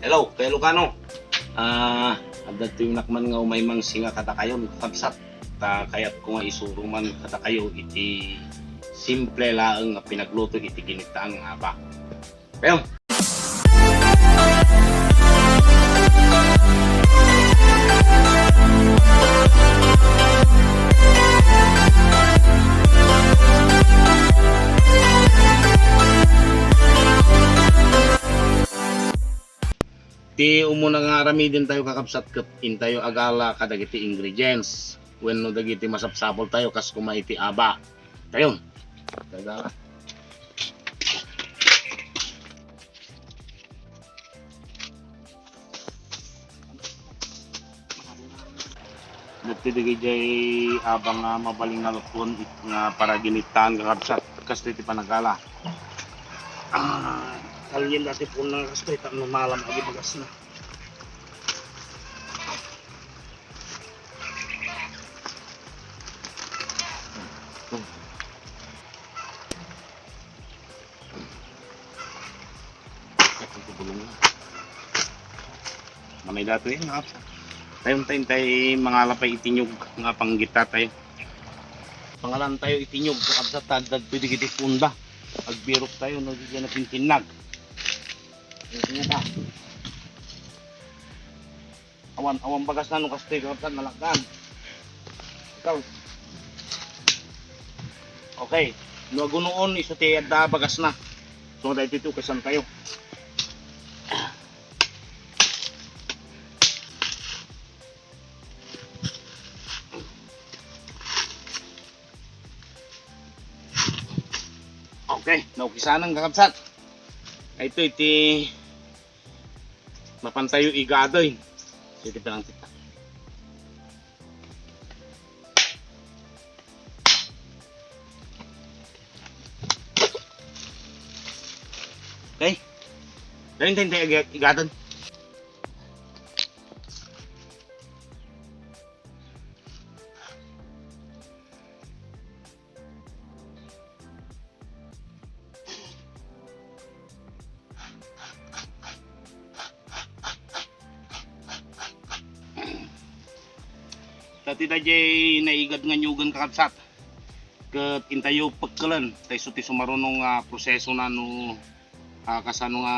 Hello, kay Lucano. Adat yung nakman nga umay mang singa kata kayo kabsat. Kayat ko nga isuro man kata kayo iti simple laeng nga pinagluto iti ginitaang nga ba. Pero ti umuna nga ramidin tayo kakabsat ket intayo agala kadagiti ingredients wenno dagiti masapsapol tayo kas kumaiti aba tayon agala nagtidigay jay abang nga mabaling nga lutun nga para ginitaan kakabsat kas ti panagala kalian dati po na kastoy tak malam lagi bagas na. Namay dato yun nga. Tayo mga lapay itinyog nga panggita tayo. Pangalan tayo itinyog sa tadad pwede kiti punda. Agbirok tayo nagigyan na pintinag. Ito awan bagas na nung kastoy kapag nalagdan. Ikaw. Okay. Nuagunoon iso tiyad da bagas na. So dahil ito kasan tayo. Okay. Naukisanan kakabsat. Ito iti mapantayo igadoy. Sige pa lang kita. Okay. Dahil tayo igadon. Dati dajay naigad nga nyugan kakabsat. Ket intayo pagkalan tay suti sumarunong proseso na no kasano nga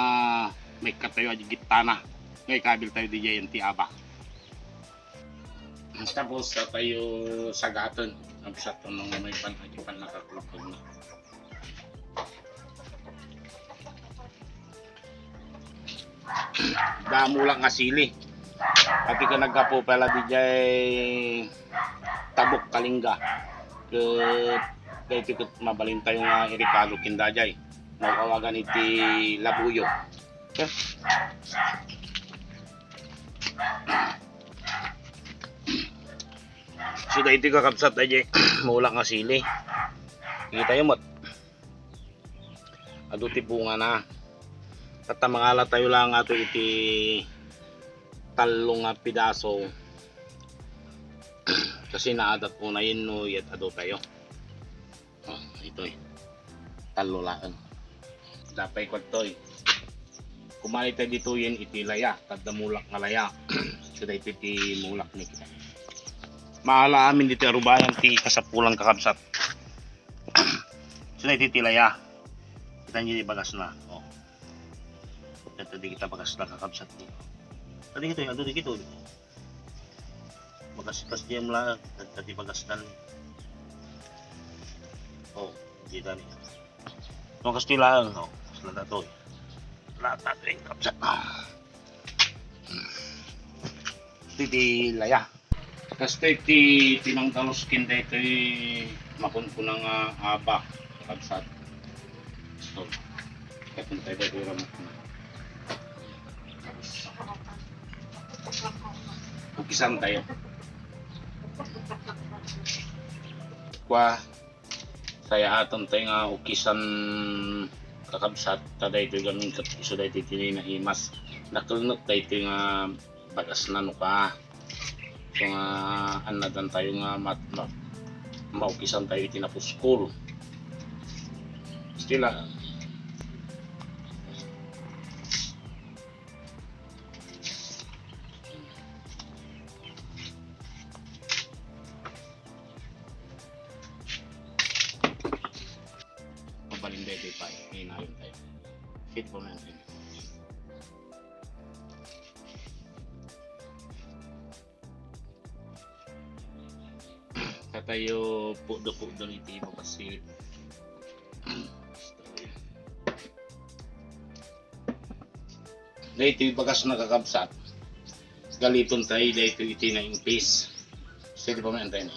may katayo aji gitana. Ngay kabil tayo dijay enti aba. Tapos tayo sagaton kabsat nung may aji pan nakaklukog na. Damo lang nga sili. Pati ka nagkapo pala dijay tabok kalingga ket ket mabalin tayo nga irikalo kindajay magawagan iti labuyo okay. So dahil iti kakabsat ajay mula nga sili kita yung mot ado ti bunga na tatamangala tayo lang ato iti talong pidaso kasi naadat po na yun no yat ado tayo ito talo lang dapay ko to kumali tayo dito yun iti laya tadda mulak nga laya so dahil iti mulak ni kita maala amin dito arubayan ti kasapulang kakabsat so dahil iti laya kita nyo bagas na ito di kita bagas na kakabsat dito. Tadi gitu ya, aduh gitu. Bagas-bagas jam lah, tadi bagas dan. Oh, gitu nih. Bagas tilang, selada tuh. Lata tuh kapsat. Titi laya. Kasi ti tinang talos kinda ito makunkunang aba kapsat. So, kapuntay ba dito mo. Ukisan tayo. Kwa saya aton tayo nga ukisan kakabsat taday ito gamin kat iso dahi ito na imas nakulnot tayo ito nga bagas na nuka so nga anadan tayo nga maukisan tayo iti na puskul Sila. Mabalinde pa. Hinayon tayo. Fit po natin. Tayo po-do iti mabasit. Dito yung bagas nakakabsat. Galiton tayo dito iti na yung piece. Sige pa man tayo.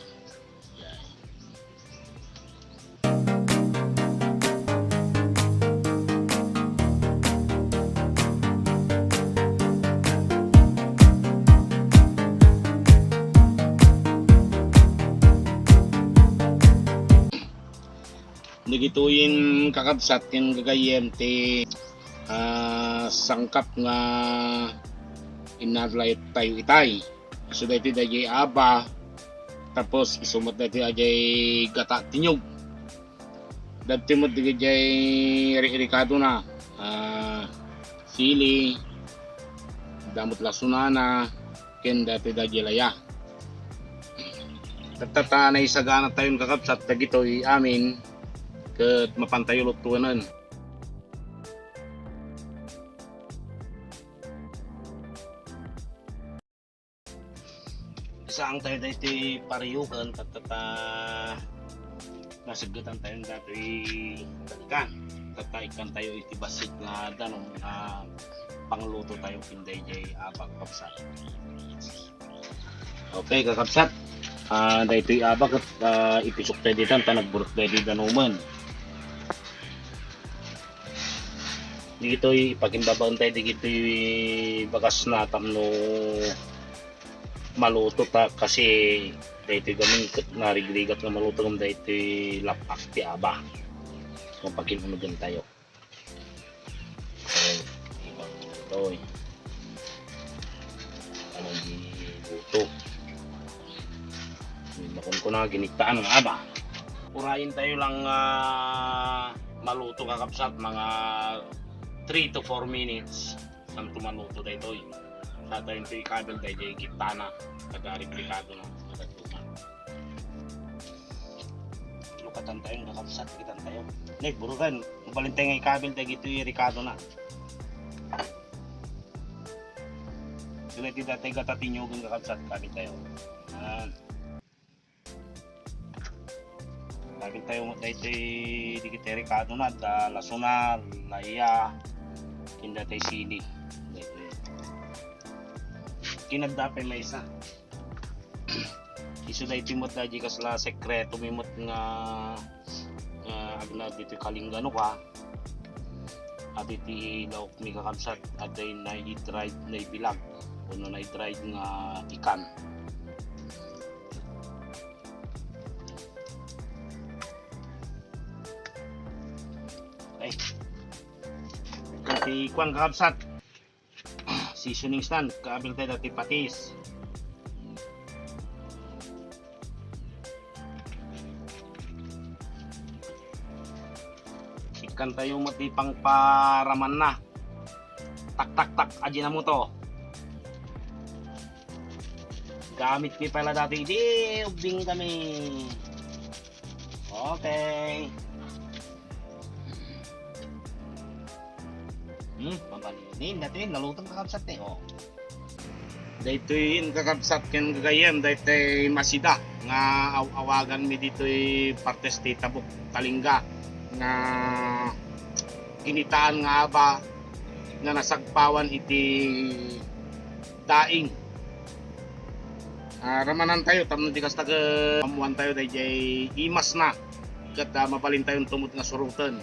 Nagituin kakabsat kin gagayem ti sangkap nga inadlay tayo itay. So dati dayay aba tapos isumot dati ajay gata tinyog. Dati mo dayay rikado na sili damot lasunana ken dati dayay laya. Tatanay sagana tayon kakabsat dagitoy amin ket mapantayo lutuanan. Isaang tayo dito pariyukan tatata nasagatan tayo dati talikan tataikan tayo iti basit nga danong pangluto tayo pinday jay abag kapsat. Okay kakapsat, dito abag at ipisok tayo dito tanagburot tayo dito danuman. Dito ipagimbabaon tayo dito bagas na tamno maluto ta kasi dito gamit narigrigat nga maluto kung dito lapak ti aba kung pagkinunugan tayo. Okay, ibang ito anong giluto makon ko na giniktaan ng aba. Urayin tayo lang maluto kakapsat mga 3 to 4 minutes saan tumaluto dito sa tayo ito ikabel dahil kita na nag-replikado na nagatuman lukatan tayo kakapsat kitan tayo nek burukan mabalin tayo nga ikabel dahil ito i-rikado na sila ito dati katatinyugan kakapsat kabel tayo kabel tayo dahil ito i-rikado na lasuna, laya kinda tayo sili kinagdapay may isa iso dahil timot dahil kasla sekreto mimot nga agna dito kalinggano ka at iti lauk mi kakabsat at dahil na i-dried na ibilag o na i-dried nga ikan. Okay kasi kuwan kakabsat seasoning stand kaabil tayo dati patis ikan tayo matipang paraman na tak tak tak aji na mo to gamit mi pala dati di ubing kami. Okay mabalinin natin nalutang kakabsat eh dito yung kakabsat ken gagayem dito masida nga awagan mi dito partes ti tabok talingga nga ginitaan nga aba nga nasagpawan iti daing ramanan tayo tamang tikas taga amuan tayo dahil imas na kat mabalin tayo tumot nga surutan.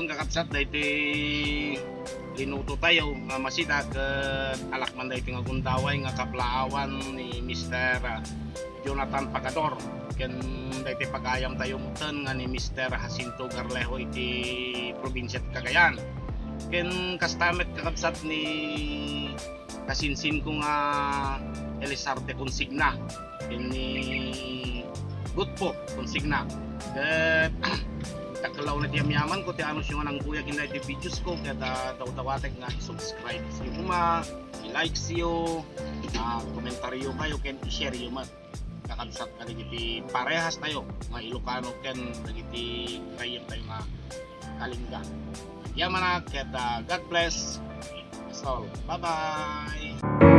lason kakabsat dahiti linuto tayo nga masita ket alak man dahiti nga gundaway nga kaplaawan ni Mr. Jonathan Pagador ken dahiti pagayam tayo mutan nga ni Mr. Jacinto Garlejo iti probinsya ti Cagayan ken kastamet kakabsat ni kasinsin ko nga Elizarte Consigna ken ni Gutpo Consigna ket takalaw na tiyam yaman ko ti ano siya nga nang kuya ginay ti videos ko kaya taw-tawatek nga i-subscribe siyo kuma i-like siyo komentaryo kayo ken i-share yo mat kakabsat ka iti parehas tayo nga Ilocano ken dagiti kayem tayo nga Kalinga yaman na kaya God bless us all, bye bye.